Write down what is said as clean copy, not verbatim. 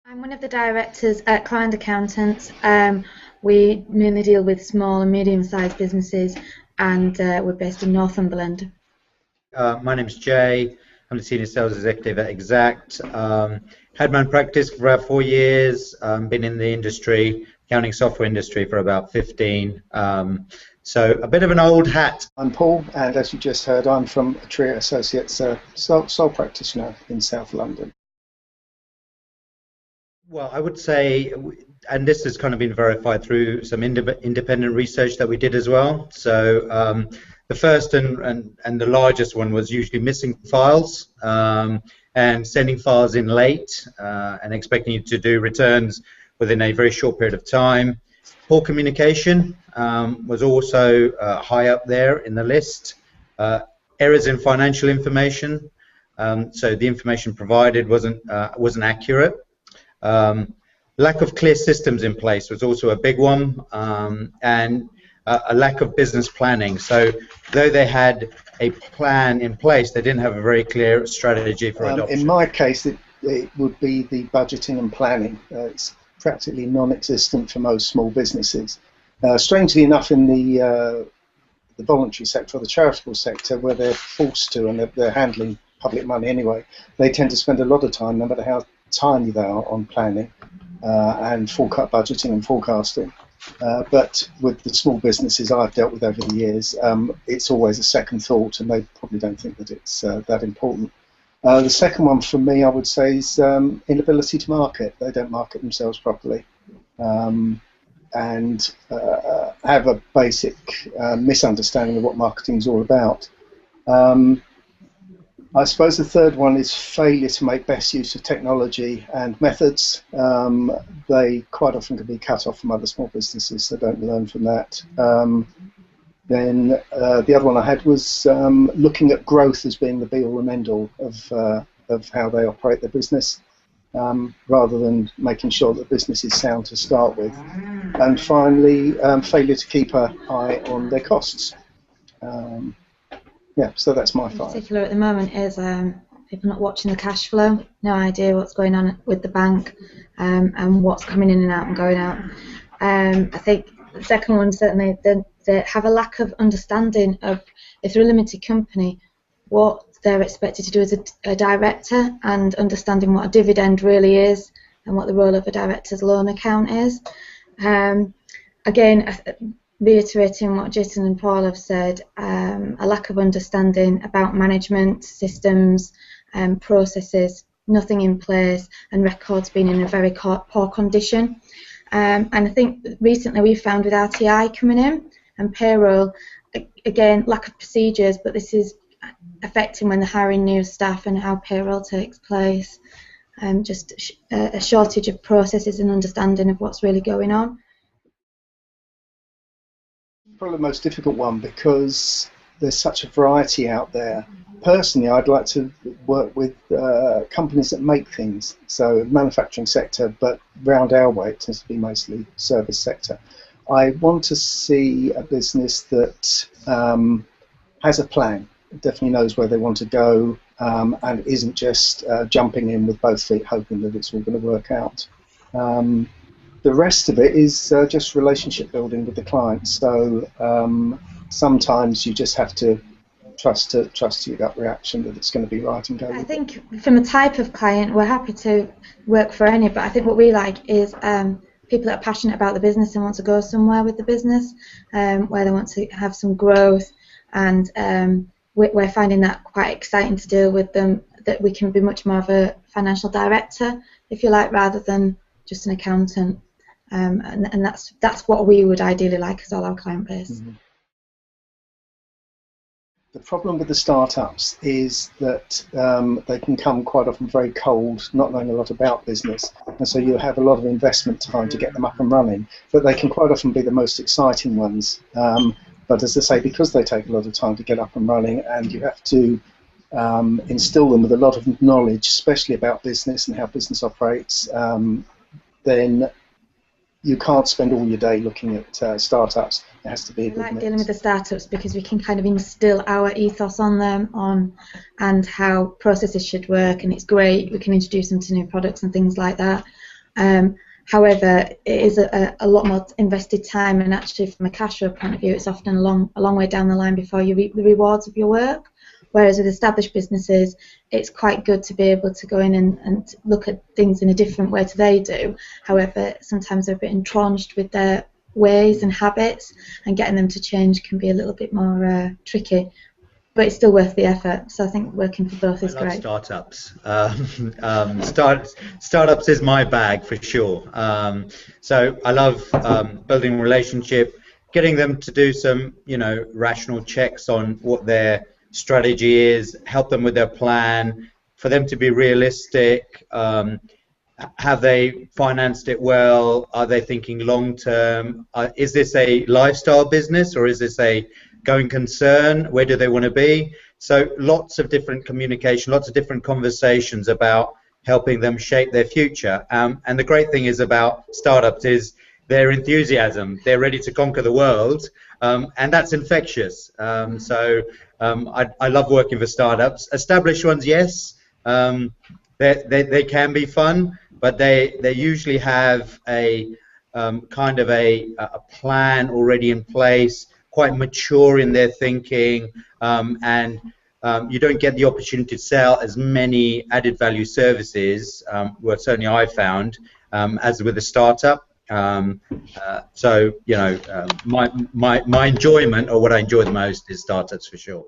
I'm one of the directors at Client Accountants. We mainly deal with small and medium-sized businesses, and we're based in Northumberland. My name's Jay. I'm the Senior Sales Executive at Exact. Had my own practice for about 4 years. Been in the industry, accounting software industry, for about 15. So a bit of an old hat. I'm Paul, and as you just heard, I'm from Trio Associates, sole practitioner in South London. Well, I would say, and this has kind of been verified through some independent research that we did as well. So the first and the largest one was usually missing files and sending files in late and expecting you to do returns within a very short period of time. Poor communication was also high up there in the list. Errors in financial information, so the information provided wasn't accurate. Lack of clear systems in place was also a big one, and a lack of business planning. So though they had a plan in place, they didn't have a very clear strategy for adoption. In my case, it would be the budgeting and planning. It's practically non-existent for most small businesses. Strangely enough, in the voluntary sector or the charitable sector, where they're forced to and they're handling public money anyway, they tend to spend a lot of time, no matter how tiny they are, on planning and budgeting and forecasting. But with the small businesses I've dealt with over the years, it's always a second thought, and they probably don't think that it's that important. The second one for me, I would say, is inability to market. They don't market themselves properly, and have a basic misunderstanding of what marketing is all about. I suppose the third one is failure to make best use of technology and methods. They quite often can be cut off from other small businesses, so don't learn from that. Then the other one I had was looking at growth as being the be-all and end-all of how they operate their business, rather than making sure that the business is sound to start with. And finally, failure to keep an eye on their costs. Yeah, so that's my five. In particular at the moment is people not watching the cash flow, no idea what's going on with the bank and what's coming in and out and going out. I think the second one, certainly, they have a lack of understanding of, if they're a limited company, what they're expected to do as a director, and understanding what a dividend really is and what the role of a director's loan account is. Again, reiterating what Jason and Paul have said, a lack of understanding about management systems and processes, nothing in place, and records being in a very poor condition. And I think recently we found with RTI coming in and payroll, again, lack of procedures, but this is affecting when they're hiring new staff and how payroll takes place. Just a shortage of processes and understanding of what's really going on. Probably the most difficult one, because there's such a variety out there. Personally, I'd like to work with companies that make things, so manufacturing sector, but round our way it tends to be mostly service sector. I want to see a business that has a plan, definitely knows where they want to go, and isn't just jumping in with both feet hoping that it's all going to work out. The rest of it is just relationship building with the client. So sometimes you just have to trust your gut reaction that it's going to be right and go with it. I think from a type of client, we're happy to work for any, but I think what we like is people that are passionate about the business and want to go somewhere with the business, where they want to have some growth, and we're finding that quite exciting to deal with them, that we can be much more of a financial director, if you like, rather than just an accountant. And that's what we would ideally like as all our client base. Mm-hmm. The problem with the startups is that they can come quite often very cold, not knowing a lot about business, and so you have a lot of investment time to get them up and running, but they can quite often be the most exciting ones. But as I say, because they take a lot of time to get up and running, and you have to instill them with a lot of knowledge, especially about business and how business operates, then you can't spend all your day looking at startups. It has to be a good mix. We like dealing with the startups because we can kind of instill our ethos on them, and how processes should work, and it's great. We can introduce them to new products and things like that. However, it is a lot more invested time, and actually from a cash flow point of view, it's often a long way down the line before you reap the rewards of your work. Whereas with established businesses, it's quite good to be able to go in and look at things in a different way to they do. However, sometimes they're a bit entrenched with their ways and habits, and getting them to change can be a little bit more tricky. But it's still worth the effort. So I think working for both is I love great. Startups. Startups is my bag for sure. So I love building a relationship, getting them to do some, rational checks on what their strategy is, help them with their plan, for them to be realistic. Have they financed it well? Are they thinking long term? Is this a lifestyle business, or is this a going concern? Where do they want to be? So lots of different communication, lots of different conversations about helping them shape their future. And the great thing is about startups is their enthusiasm. They're ready to conquer the world, and that's infectious. I love working for startups. Established ones, yes, they can be fun, but they usually have a kind of a plan already in place, quite mature in their thinking, and you don't get the opportunity to sell as many added value services, well, certainly I found, as with a startup. My enjoyment, or what I enjoy the most, is startups for sure.